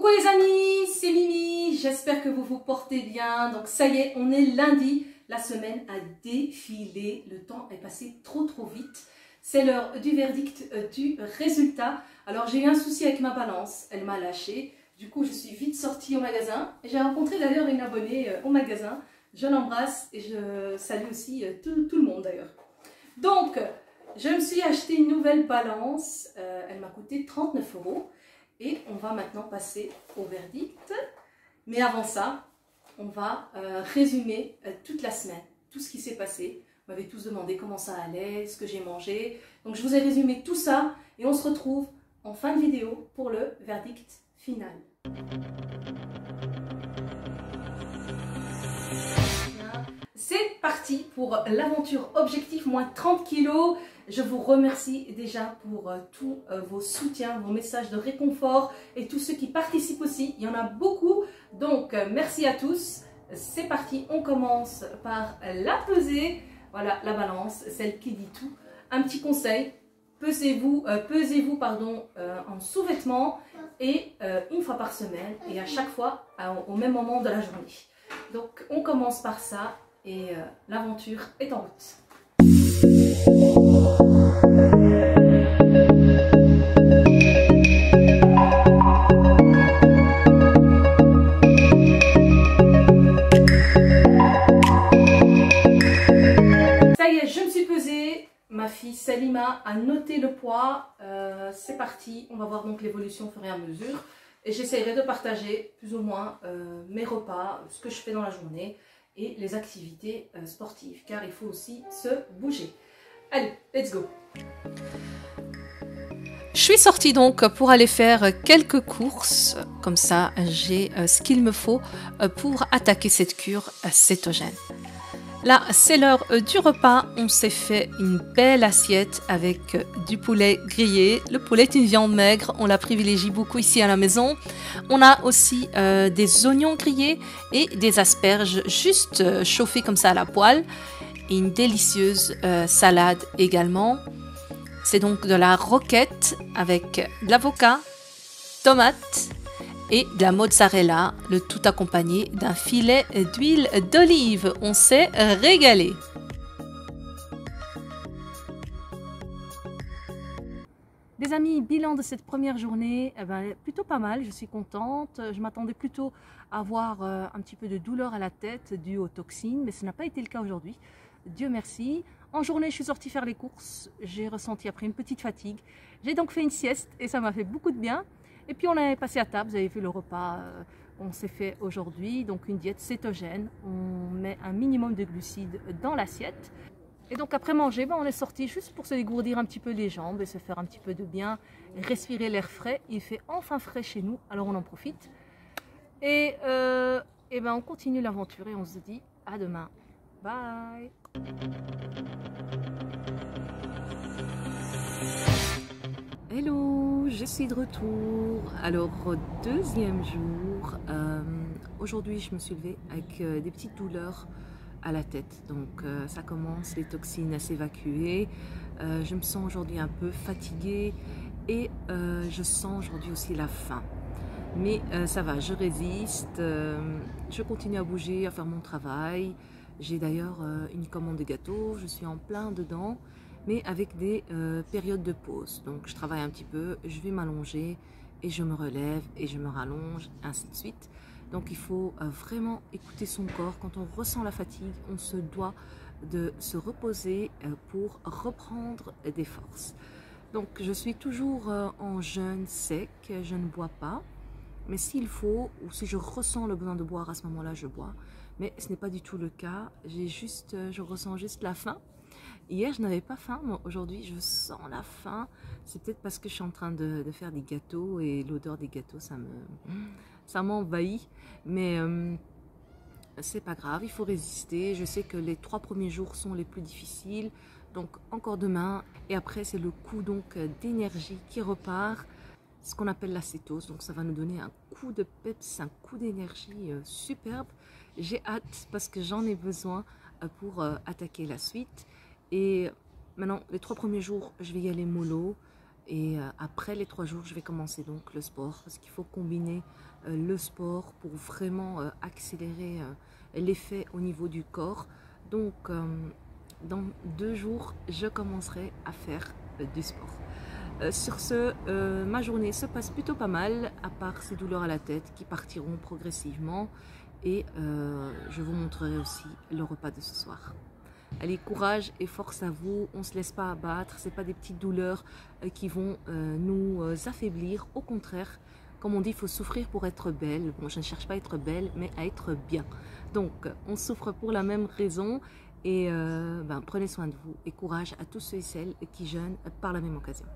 Coucou les amis, c'est Mimi, j'espère que vous vous portez bien. Donc ça y est, on est lundi, la semaine a défilé, le temps est passé trop vite. C'est l'heure du verdict, du résultat. Alors j'ai eu un souci avec ma balance, elle m'a lâché. Du coup je suis vite sortie au magasin. J'ai rencontré d'ailleurs une abonnée au magasin. Je l'embrasse et je salue aussi tout le monde d'ailleurs. Donc je me suis acheté une nouvelle balance, elle m'a coûté 39 €. Et on va maintenant passer au verdict. Mais avant ça, on va résumer toute la semaine, tout ce qui s'est passé. Vous m'avez tous demandé comment ça allait, ce que j'ai mangé. Donc je vous ai résumé tout ça et on se retrouve en fin de vidéo pour le verdict final. C'est parti pour l'aventure objectif moins 30 kg. Je vous remercie déjà pour tous vos soutiens, vos messages de réconfort et tous ceux qui participent aussi. Il y en a beaucoup, donc merci à tous. C'est parti, on commence par la pesée. Voilà, la balance, celle qui dit tout. Un petit conseil, pesez-vous en sous-vêtements et une fois par semaine et à chaque fois au même moment de la journée. Donc on commence par ça et l'aventure est en route. Ça y est, je me suis pesée. Ma fille Salima a noté le poids. C'est parti. On va voir donc l'évolution au fur et à mesure. Et j'essaierai de partager plus ou moins mes repas, ce que je fais dans la journée et les activités sportives. Car il faut aussi se bouger. Allez, let's go! Je suis sortie donc pour aller faire quelques courses, comme ça j'ai ce qu'il me faut pour attaquer cette cure cétogène. Là c'est l'heure du repas, on s'est fait une belle assiette avec du poulet grillé. Le poulet est une viande maigre, on la privilégie beaucoup ici à la maison. On a aussi des oignons grillés et des asperges juste chauffées comme ça à la poêle. Et une délicieuse salade également. C'est donc de la roquette avec de l'avocat, tomates et de la mozzarella, le tout accompagné d'un filet d'huile d'olive. On s'est régalé. Les amis, bilan de cette première journée, plutôt pas mal, je suis contente. Je m'attendais plutôt à avoir un petit peu de douleur à la tête due aux toxines, mais ce n'a pas été le cas aujourd'hui. Dieu merci. En journée, je suis sortie faire les courses. J'ai ressenti après une petite fatigue. J'ai donc fait une sieste et ça m'a fait beaucoup de bien. Et puis on est passé à table. Vous avez vu le repas qu'on s'est fait aujourd'hui. Donc une diète cétogène. On met un minimum de glucides dans l'assiette. Et donc après manger, on est sorti juste pour se dégourdir un petit peu les jambes et se faire un petit peu de bien. Respirer l'air frais. Il fait enfin frais chez nous, alors on en profite. Et on continue l'aventure et on se dit à demain. Bye. Hello, je suis de retour. Alors, deuxième jour. Aujourd'hui, je me suis levée avec des petites douleurs à la tête. Donc, ça commence, les toxines à s'évacuer. Je me sens aujourd'hui un peu fatiguée et je sens aujourd'hui aussi la faim. Mais ça va, je résiste. Je continue à bouger, à faire mon travail. J'ai d'ailleurs une commande de gâteaux, je suis en plein dedans, mais avec des périodes de pause. Donc je travaille un petit peu, je vais m'allonger et je me relève et je me rallonge, ainsi de suite. Donc il faut vraiment écouter son corps. Quand on ressent la fatigue, on se doit de se reposer pour reprendre des forces. Donc je suis toujours en jeûne sec, je ne bois pas. Mais s'il faut, ou si je ressens le besoin de boire, à ce moment-là, je bois. Mais ce n'est pas du tout le cas. Je ressens juste la faim. Hier, je n'avais pas faim, mais aujourd'hui, je sens la faim. C'est peut-être parce que je suis en train de faire des gâteaux et l'odeur des gâteaux, ça m'envahit. Mais c'est pas grave, il faut résister. Je sais que les 3 premiers jours sont les plus difficiles. Donc, encore demain. Et après, c'est le coup donc d'énergie qui repart. Ce qu'on appelle la cétose, donc ça va nous donner un coup de peps, un coup d'énergie superbe. J'ai hâte parce que j'en ai besoin pour attaquer la suite. Et maintenant, les 3 premiers jours, je vais y aller mollo. Et après les 3 jours, je vais commencer donc le sport parce qu'il faut combiner le sport pour vraiment accélérer l'effet au niveau du corps. Donc, dans 2 jours, je commencerai à faire du sport. Sur ce, ma journée se passe plutôt pas mal, à part ces douleurs à la tête qui partiront progressivement. Et je vous montrerai aussi le repas de ce soir. Allez, courage et force à vous, on ne se laisse pas abattre, ce n'est pas des petites douleurs qui vont nous affaiblir. Au contraire, comme on dit, il faut souffrir pour être belle. Bon, je ne cherche pas à être belle, mais à être bien. Donc, on souffre pour la même raison. Et prenez soin de vous et courage à tous ceux et celles qui jeûnent par la même occasion.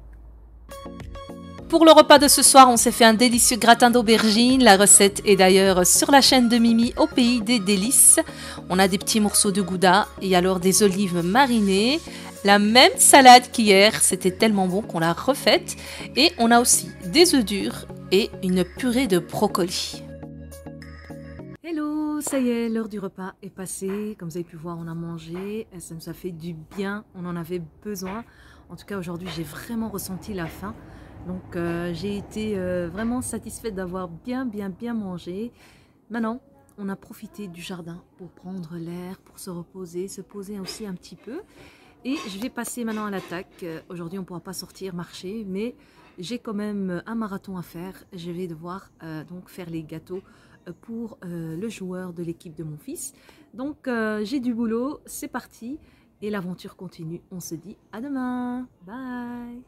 Pour le repas de ce soir, on s'est fait un délicieux gratin d'aubergine. La recette est d'ailleurs sur la chaîne de Mimi au pays des délices. On a des petits morceaux de gouda et alors des olives marinées. La même salade qu'hier, c'était tellement bon qu'on l'a refaite. Et on a aussi des œufs durs et une purée de brocoli. Hello, ça y est, l'heure du repas est passée. Comme vous avez pu voir, on a mangé. Ça nous a fait du bien, on en avait besoin. En tout cas, aujourd'hui, j'ai vraiment ressenti la faim. Donc, j'ai été vraiment satisfaite d'avoir bien mangé. Maintenant, on a profité du jardin pour prendre l'air, pour se reposer, se poser aussi un petit peu. Et je vais passer maintenant à l'attaque. Aujourd'hui, on ne pourra pas sortir, marcher, mais j'ai quand même un marathon à faire. Je vais devoir donc faire les gâteaux pour le joueur de l'équipe de mon fils. Donc, j'ai du boulot, c'est parti. Et l'aventure continue. On se dit à demain. Bye.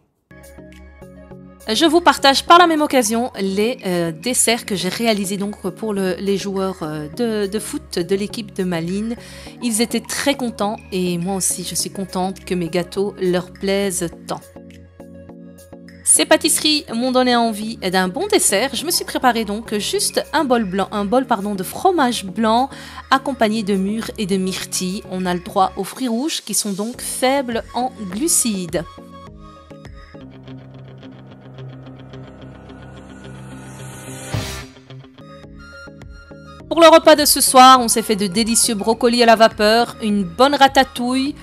Je vous partage par la même occasion les desserts que j'ai réalisés donc pour les joueurs de foot de l'équipe de Malines. Ils étaient très contents et moi aussi je suis contente que mes gâteaux leur plaisent tant. Ces pâtisseries m'ont donné envie d'un bon dessert. Je me suis préparé donc juste un bol de fromage blanc accompagné de mûres et de myrtilles. On a le droit aux fruits rouges qui sont donc faibles en glucides. Pour le repas de ce soir, on s'est fait de délicieux brocolis à la vapeur, une bonne ratatouille,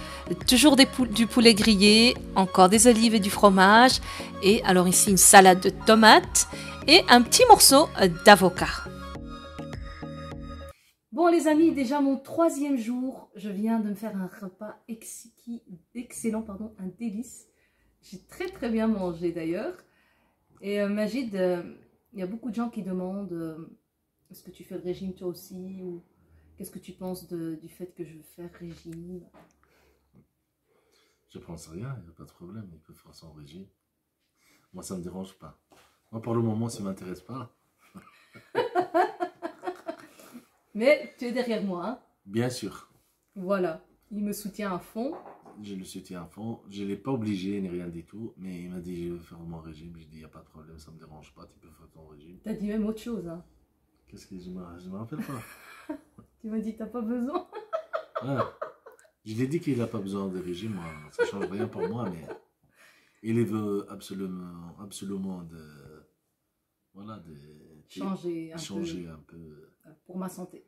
toujours du poulet grillé, encore des olives et du fromage, et alors ici une salade de tomates et un petit morceau d'avocat. Bon les amis, déjà mon 3e jour, je viens de me faire un repas excellent, un délice. J'ai très bien mangé d'ailleurs. Et Majid, il y a beaucoup de gens qui demandent est-ce que tu fais le régime toi aussi, ou qu'est-ce que tu penses du fait que je veux faire régime? Je pense rien, il n'y a pas de problème, il peut faire son régime. Moi, ça ne me dérange pas. Moi, pour le moment, ça ne m'intéresse pas. Mais tu es derrière moi, hein? Bien sûr. Voilà, il me soutient à fond. Je le soutiens à fond. Je ne l'ai pas obligé, ni rien du tout. Mais il m'a dit, je veux faire mon régime. J'ai dit, il n'y a pas de problème, ça ne me dérange pas, tu peux faire ton régime. Tu as dit même autre chose, hein? Qu'est-ce que je me rappelle pas. Tu m'as dit, t'as pas besoin. Ah, je l'ai dit qu'il n'a pas besoin de régime, moi. Ça ne change rien pour moi, mais il veut absolument changer un peu. Pour ma santé.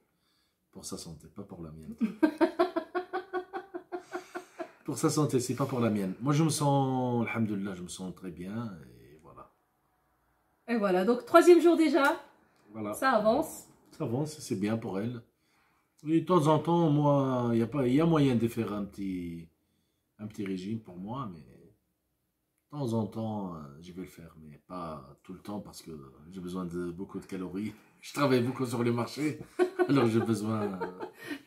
Pour sa santé, pas pour la mienne. Pour sa santé, c'est pas pour la mienne. Moi, je me sens, alhamdoulilah, je me sens très bien, et voilà. Et voilà, donc 3e jour déjà. Voilà. Ça avance. Ça avance, c'est bien pour elle. Et de temps en temps, moi, il y a moyen de faire un petit régime pour moi, mais de temps en temps, je vais le faire, mais pas tout le temps parce que j'ai besoin de beaucoup de calories. Je travaille beaucoup sur le marché, alors j'ai besoin...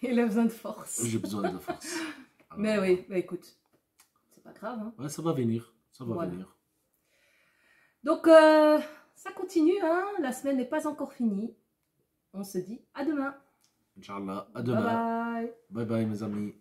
Il a besoin de force. J'ai besoin de force. Alors, mais oui, bah écoute, c'est pas grave. Hein. Ouais, ça va venir, ça va venir. Donc, ça continue, hein. La semaine n'est pas encore finie. On se dit à demain. Inch'Allah, à demain. Bye bye. Bye bye mes amis.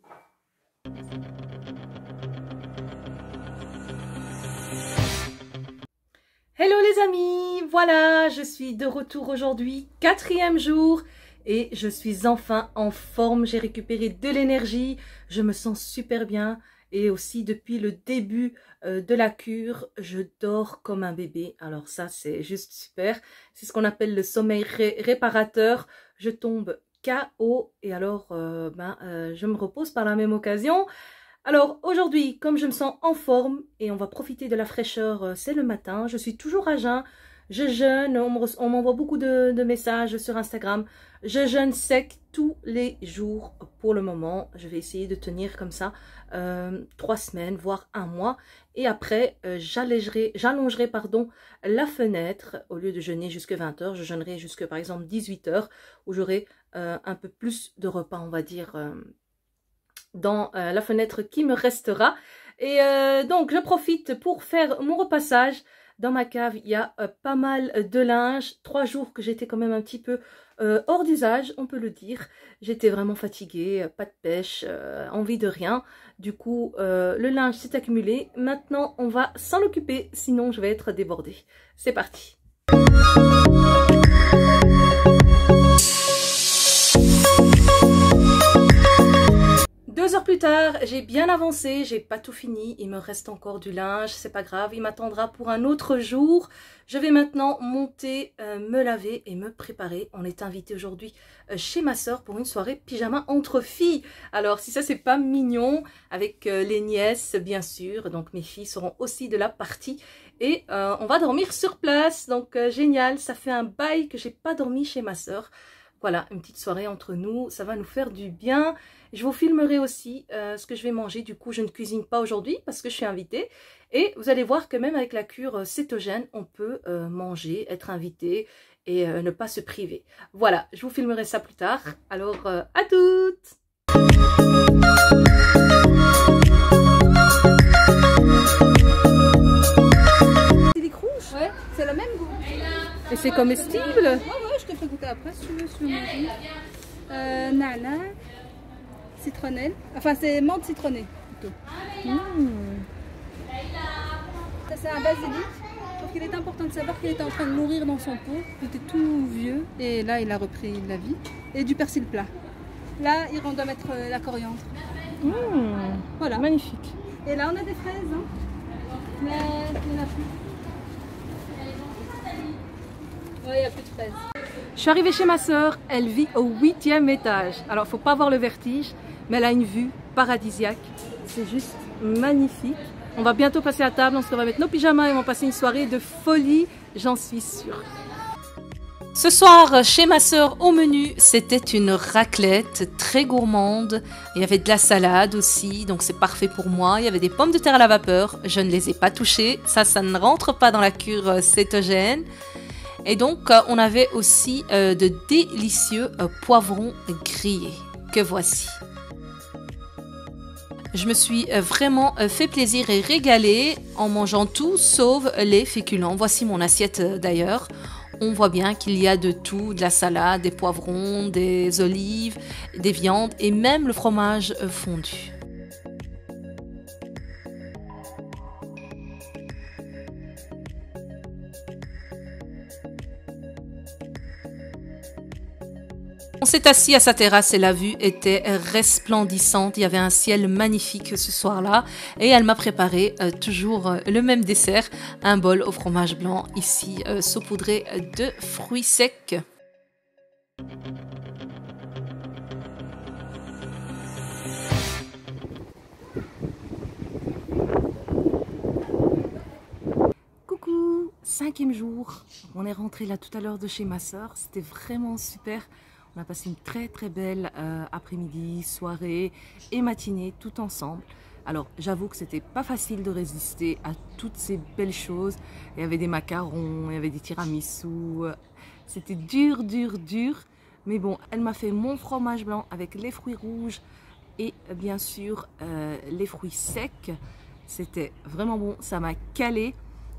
Hello les amis, voilà, je suis de retour aujourd'hui, 4e jour et je suis enfin en forme, j'ai récupéré de l'énergie, je me sens super bien et aussi depuis le début de la cure, je dors comme un bébé, alors ça c'est juste super, c'est ce qu'on appelle le sommeil réparateur, je tombe KO et alors je me repose par la même occasion. Alors aujourd'hui, comme je me sens en forme et on va profiter de la fraîcheur, c'est le matin, je suis toujours à jeun, Je jeûne, on m'envoie beaucoup de messages sur Instagram. Je jeûne sec tous les jours pour le moment. Je vais essayer de tenir comme ça 3 semaines, voire 1 mois. Et après, j'allongerai la fenêtre. Au lieu de jeûner jusqu'à 20 h, je jeûnerai jusqu'à par exemple 18 h, où j'aurai un peu plus de repas, on va dire, dans la fenêtre qui me restera. Et donc, je profite pour faire mon repassage. Dans ma cave, il y a pas mal de linge. 3 jours que j'étais quand même un petit peu hors d'usage, on peut le dire. J'étais vraiment fatiguée, pas de pêche, envie de rien. Du coup, le linge s'est accumulé. Maintenant, on va s'en occuper, sinon je vais être débordée. C'est parti. 2 heures plus tard, j'ai bien avancé, j'ai pas tout fini, il me reste encore du linge, c'est pas grave, il m'attendra pour un autre jour. Je vais maintenant monter, me laver et me préparer. On est invité aujourd'hui chez ma soeur pour une soirée pyjama entre filles. Alors si ça c'est pas mignon, avec les nièces bien sûr, donc mes filles seront aussi de la partie. Et on va dormir sur place, donc génial, ça fait un bail que j'ai pas dormi chez ma soeur. Voilà, une petite soirée entre nous, ça va nous faire du bien. Je vous filmerai aussi ce que je vais manger. Du coup, je ne cuisine pas aujourd'hui parce que je suis invitée. Et vous allez voir que même avec la cure cétogène, on peut manger, être invité et ne pas se priver. Voilà, je vous filmerai ça plus tard. Alors, à toutes! C'est des crouches? Ouais, c'est le même goût. Et c'est comestible? Ouais, je te ferai goûter après si tu veux, manger. Nana, citronnelle. Enfin, c'est menthe citronnée plutôt. Ça, c'est un basilic. Donc, il est important de savoir qu'il était en train de mourir dans son pot. Il était tout vieux et là, il a repris la vie. Et du persil plat. Là, on doit mettre la coriandre. Voilà. Magnifique. Et là, on a des fraises. Hein. Mais il n'y en a plus. Ouais, il n'y a plus de fraises. Je suis arrivée chez ma soeur, elle vit au 8e étage. Alors, il ne faut pas avoir le vertige, mais elle a une vue paradisiaque. C'est juste magnifique. On va bientôt passer à table, on se va mettre nos pyjamas et on va passer une soirée de folie, j'en suis sûre. Ce soir, chez ma soeur, au menu, c'était une raclette très gourmande. Il y avait de la salade aussi, donc c'est parfait pour moi. Il y avait des pommes de terre à la vapeur, je ne les ai pas touchées. Ça ne rentre pas dans la cure cétogène. Et donc, on avait aussi de délicieux poivrons grillés, que voici. Je me suis vraiment fait plaisir et régalée en mangeant tout sauf les féculents. Voici mon assiette d'ailleurs. On voit bien qu'il y a de tout, de la salade, des poivrons, des olives, des viandes et même le fromage fondu. On s'est assis à sa terrasse et la vue était resplendissante. Il y avait un ciel magnifique ce soir-là. Et elle m'a préparé toujours le même dessert, un bol au fromage blanc, ici saupoudré de fruits secs. Coucou, 5e jour. On est rentré là tout à l'heure de chez ma soeur. C'était vraiment super. On a passé une très belle après-midi, soirée et matinée tout ensemble. Alors j'avoue que c'était pas facile de résister à toutes ces belles choses. Il y avait des macarons, il y avait des tiramisu. C'était dur. Mais bon, elle m'a fait mon fromage blanc avec les fruits rouges et bien sûr les fruits secs. C'était vraiment bon, ça m'a calé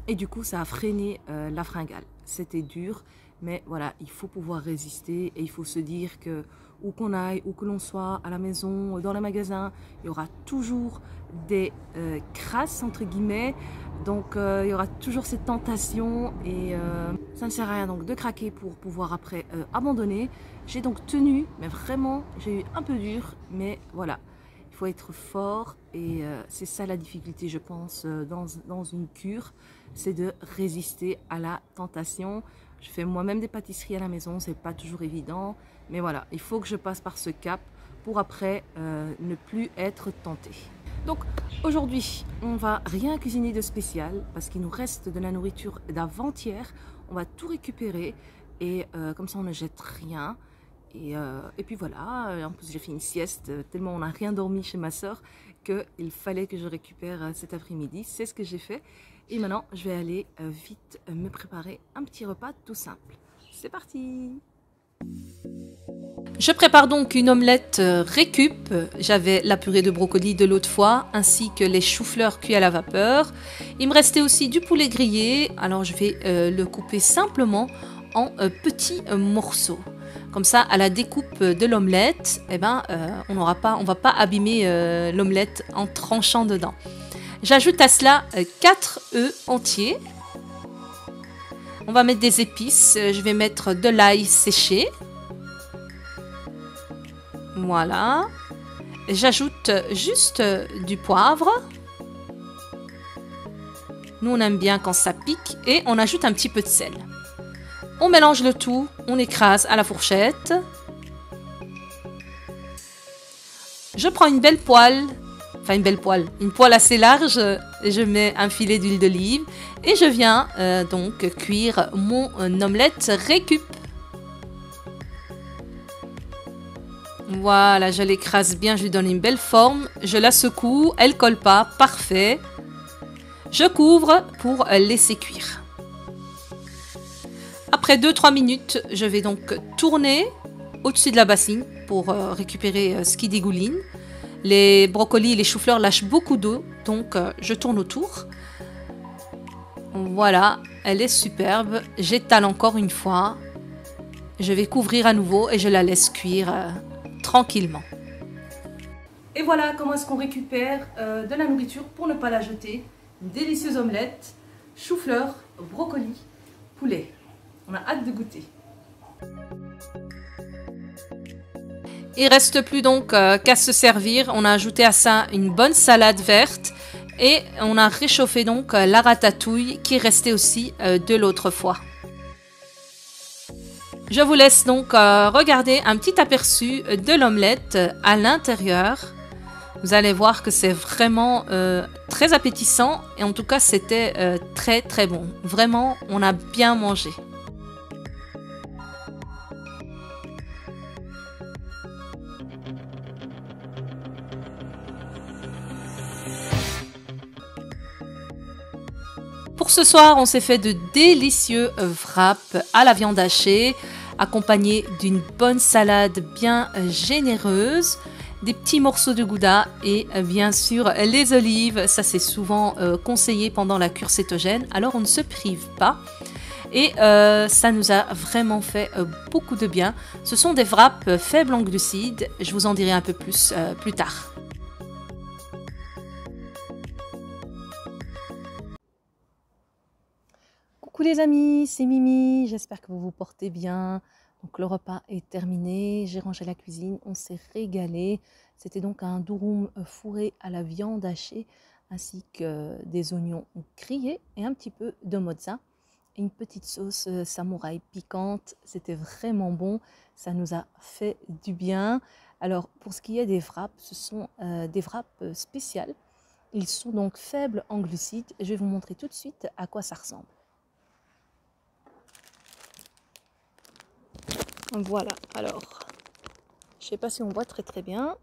et du coup ça a freiné la fringale. C'était dur. Mais voilà, il faut pouvoir résister et il faut se dire que où qu'on aille, où que l'on soit, à la maison, dans les magasins, il y aura toujours des crasses entre guillemets. Donc il y aura toujours cette tentation et ça ne sert à rien donc de craquer pour pouvoir après abandonner. J'ai donc tenu, mais vraiment j'ai eu un peu dur, mais voilà. Il faut être fort et c'est ça la difficulté je pense dans une cure, c'est de résister à la tentation. Je fais moi-même des pâtisseries à la maison, c'est pas toujours évident, mais voilà, il faut que je passe par ce cap pour après ne plus être tentée. Donc aujourd'hui, on va rien cuisiner de spécial parce qu'il nous reste de la nourriture d'avant-hier. On va tout récupérer et comme ça on ne jette rien. Et puis voilà, en plus j'ai fait une sieste tellement on n'a rien dormi chez ma soeur qu'il fallait que je récupère cet après-midi. C'est ce que j'ai fait. Et maintenant, je vais aller vite me préparer un petit repas tout simple. C'est parti! Je prépare donc une omelette récup. J'avais la purée de brocoli de l'autre fois, ainsi que les choux-fleurs cuits à la vapeur. Il me restait aussi du poulet grillé, alors je vais le couper simplement en petits morceaux. Comme ça, à la découpe de l'omelette, eh ben, on va pas abîmer l'omelette en tranchant dedans. J'ajoute à cela 4 œufs entiers. On va mettre des épices. Je vais mettre de l'ail séché. Voilà. J'ajoute juste du poivre. Nous, on aime bien quand ça pique. Et on ajoute un petit peu de sel. On mélange le tout. On écrase à la fourchette. Je prends une belle poêle. Enfin, une poêle assez large. Je mets un filet d'huile d'olive. Et je viens donc cuire mon omelette récup. Voilà, je l'écrase bien, je lui donne une belle forme. Je la secoue, elle colle pas, parfait. Je couvre pour laisser cuire. Après 2-3 minutes, je vais donc tourner au-dessus de la bassine pour récupérer ce qui dégouline. Les brocolis et les choux-fleurs lâchent beaucoup d'eau, donc je tourne autour. Voilà, elle est superbe. J'étale encore une fois. Je vais couvrir à nouveau et je la laisse cuire tranquillement. Et voilà comment est-ce qu'on récupère de la nourriture pour ne pas la jeter. Une délicieuse omelette, chou-fleur, brocoli, poulet. On a hâte de goûter. Il reste plus donc qu'à se servir. On a ajouté à ça une bonne salade verte et on a réchauffé donc la ratatouille qui restait aussi de l'autre fois. Je vous laisse donc regarder un petit aperçu de l'omelette à l'intérieur. Vous allez voir que c'est vraiment très appétissant et en tout cas c'était très très bon. Vraiment, on a bien mangé. Pour ce soir, on s'est fait de délicieux wraps à la viande hachée, accompagnés d'une bonne salade bien généreuse, des petits morceaux de gouda et bien sûr les olives. Ça, c'est souvent conseillé pendant la cure cétogène, alors on ne se prive pas. Et ça nous a vraiment fait beaucoup de bien. Ce sont des wraps faibles en glucides. Je vous en dirai un peu plus plus tard. Coucou les amis, c'est Mimi, j'espère que vous vous portez bien. Donc le repas est terminé, j'ai rangé la cuisine, on s'est régalé. C'était donc un durum fourré à la viande hachée ainsi que des oignons grillés et un petit peu de mozza. Et une petite sauce samouraï piquante, c'était vraiment bon, ça nous a fait du bien. Alors pour ce qui est des wraps, ce sont des wraps spéciales. Ils sont donc faibles en glucides. Je vais vous montrer tout de suite à quoi ça ressemble. Voilà, alors, je ne sais pas si on voit très bien.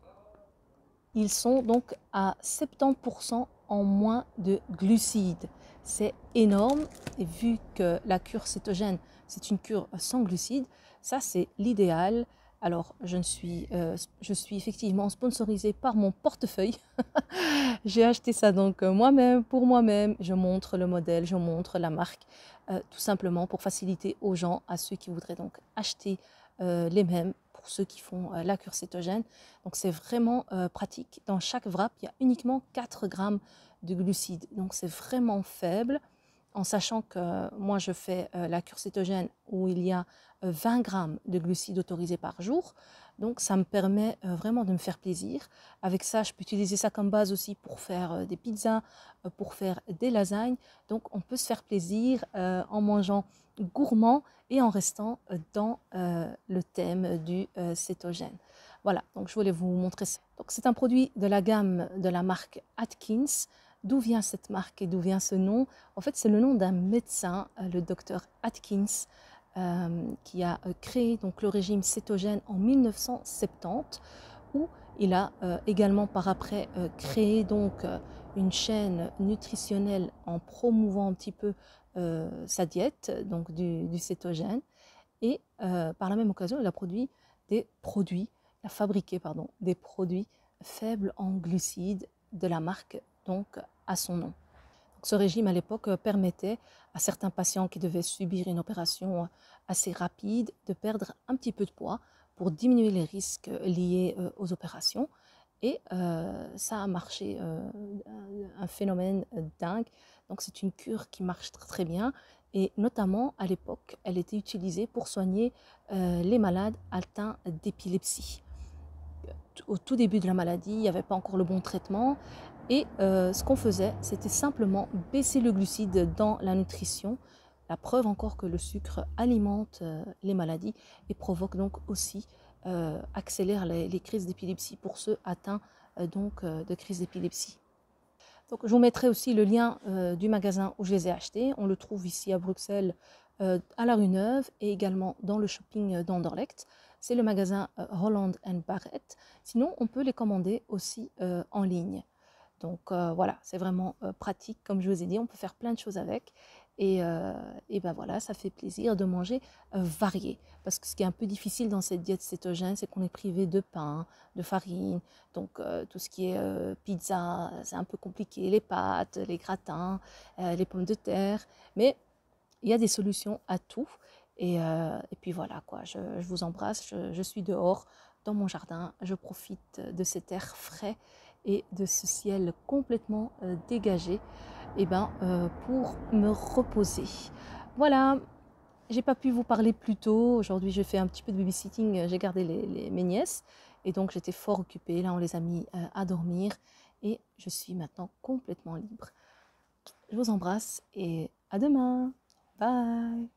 Ils sont donc à 70% en moins de glucides. C'est énorme et vu que la cure cétogène, c'est une cure sans glucides, ça c'est l'idéal. Alors, je suis effectivement sponsorisée par mon portefeuille. J'ai acheté ça donc moi-même, pour moi-même. Je montre le modèle, je montre la marque, tout simplement pour faciliter aux gens, à ceux qui voudraient donc acheter les mêmes, pour ceux qui font la cure cétogène. Donc, c'est vraiment pratique. Dans chaque wrap, il y a uniquement 4 grammes de glucides. Donc, c'est vraiment faible. En sachant que moi, je fais la cure cétogène où il y a 20 grammes de glucides autorisés par jour. Donc, ça me permet vraiment de me faire plaisir. Avec ça, je peux utiliser ça comme base aussi pour faire des pizzas, pour faire des lasagnes. Donc, on peut se faire plaisir en mangeant gourmand et en restant dans le thème du cétogène. Voilà, donc je voulais vous montrer ça. Donc c'est un produit de la gamme de la marque Atkins. D'où vient cette marque et d'où vient ce nom? En fait, c'est le nom d'un médecin, le docteur Atkins, qui a créé donc le régime cétogène en 1970, où il a également par après créé donc une chaîne nutritionnelle en promouvant un petit peu sa diète, donc du cétogène. Et par la même occasion, il a fabriqué des produits faibles en glucides de la marque donc à son nom. Donc, ce régime à l'époque permettait à certains patients qui devaient subir une opération assez rapide de perdre un petit peu de poids pour diminuer les risques liés aux opérations. Et ça a marché, un phénomène dingue. Donc c'est une cure qui marche très, très bien. Et notamment à l'époque, elle était utilisée pour soigner les malades atteints d'épilepsie. Au tout début de la maladie, il n'y avait pas encore le bon traitement. Et ce qu'on faisait, c'était simplement baisser le glucide dans la nutrition. La preuve encore que le sucre alimente les maladies et provoque donc aussi, accélère les crises d'épilepsie pour ceux atteints de crises d'épilepsie. Donc, je vous mettrai aussi le lien du magasin où je les ai achetés. On le trouve ici à Bruxelles, à la rue Neuve et également dans le shopping d'Anderlecht. C'est le magasin Holland & Barrett. Sinon, on peut les commander aussi en ligne. Donc voilà, c'est vraiment pratique, comme je vous ai dit, on peut faire plein de choses avec. Et ben voilà, ça fait plaisir de manger varié. Parce que ce qui est un peu difficile dans cette diète cétogène, c'est qu'on est privé de pain, de farine. Donc tout ce qui est pizza, c'est un peu compliqué. Les pâtes, les gratins, les pommes de terre. Mais il y a des solutions à tout. Et puis voilà, quoi. Je vous embrasse, je suis dehors dans mon jardin. Je profite de cet air frais et de ce ciel complètement dégagé pour me reposer. Voilà, j'ai pas pu vous parler plus tôt. Aujourd'hui, je fais un petit peu de babysitting. J'ai gardé mes nièces et donc j'étais fort occupée. Là, on les a mis à dormir et je suis maintenant complètement libre. Je vous embrasse et à demain. Bye.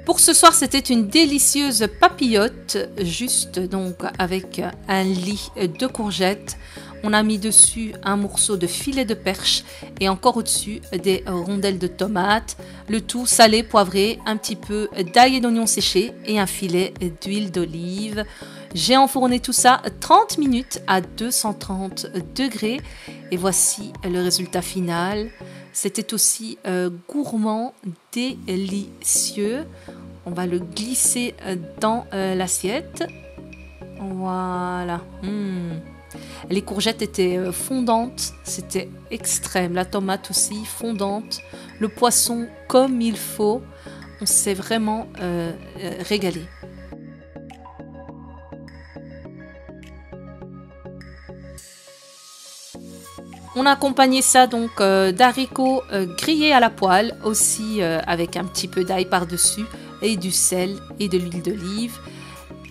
Pour ce soir, c'était une délicieuse papillote, juste donc avec un lit de courgettes. On a mis dessus un morceau de filet de perche et encore au-dessus des rondelles de tomates. Le tout salé, poivré, un petit peu d'ail et d'oignon séché et un filet d'huile d'olive. J'ai enfourné tout ça 30 minutes à 230 degrés et voici le résultat final. C'était aussi gourmand, délicieux. On va le glisser dans l'assiette. Voilà. Les courgettes étaient fondantes, c'était extrême. La tomate aussi fondante. Le poisson comme il faut. On s'est vraiment régalé. On a accompagné ça donc d'haricots grillés à la poêle, aussi avec un petit peu d'ail par-dessus et du sel et de l'huile d'olive.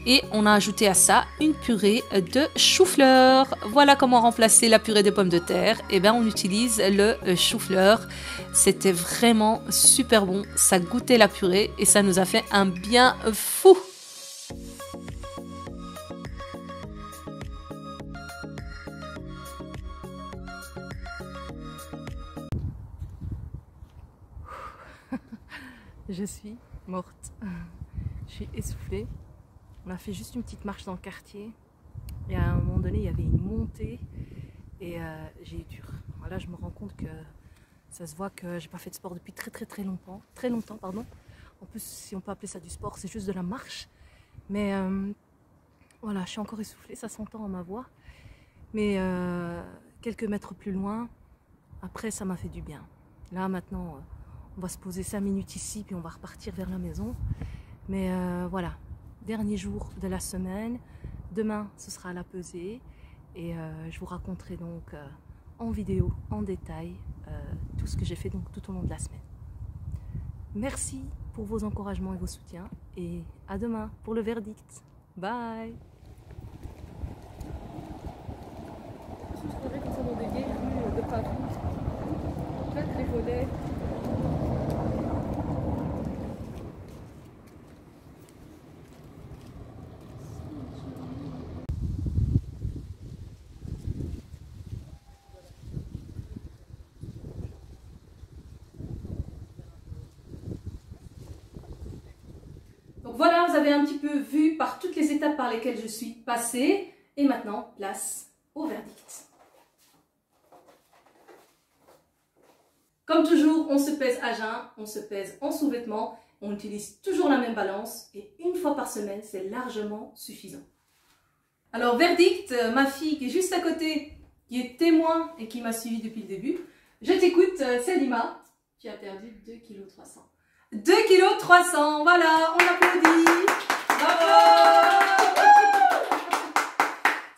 Et on a ajouté à ça une purée de chou-fleur. Voilà comment remplacer la purée de pommes de terre. Et bien on utilise le chou-fleur. C'était vraiment super bon. Ça goûtait la purée et ça nous a fait un bien fou. Je suis morte. Je suis essoufflée. On a fait juste une petite marche dans le quartier. Et à un moment donné, il y avait une montée. Et j'ai eu dur. Voilà, je me rends compte que ça se voit que j'ai pas fait de sport depuis très longtemps. Très longtemps, pardon. En plus, si on peut appeler ça du sport, c'est juste de la marche. Mais voilà, je suis encore essoufflée. Ça s'entend à ma voix. Mais quelques mètres plus loin, après, ça m'a fait du bien. Là, maintenant... on va se poser 5 minutes ici, puis on va repartir vers la maison. Mais voilà, dernier jour de la semaine. Demain, ce sera à la pesée. Et je vous raconterai donc en vidéo, en détail, tout ce que j'ai fait donc, tout au long de la semaine. Merci pour vos encouragements et vos soutiens. Et à demain pour le verdict. Bye! volets. Donc voilà, vous avez un petit peu vu par toutes les étapes par lesquelles je suis passée. Et maintenant, place au verdict. Comme toujours, on se pèse à jeun, on se pèse en sous-vêtements, on utilise toujours la même balance et une fois par semaine, c'est largement suffisant. Alors, verdict, ma fille qui est juste à côté, qui est témoin et qui m'a suivi depuis le début. Je t'écoute, Selima. Tu as perdu 2,3 kg. 2,3 kg, voilà, on applaudit. Bravo!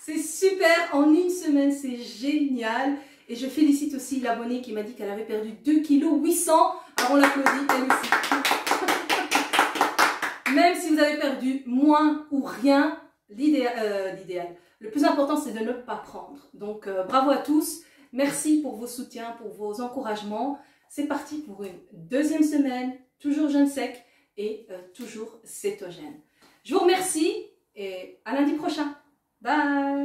C'est super, en une semaine, c'est génial. Et je félicite aussi l'abonnée qui m'a dit qu'elle avait perdu 2,8 kg. Alors on l'applaudit, elle aussi. Même si vous avez perdu moins ou rien, l'idéal. Le plus important, c'est de ne pas prendre. Donc bravo à tous. Merci pour vos soutiens, pour vos encouragements. C'est parti pour une deuxième semaine, toujours jeûne sec et toujours cétogène. Je vous remercie et à lundi prochain. Bye!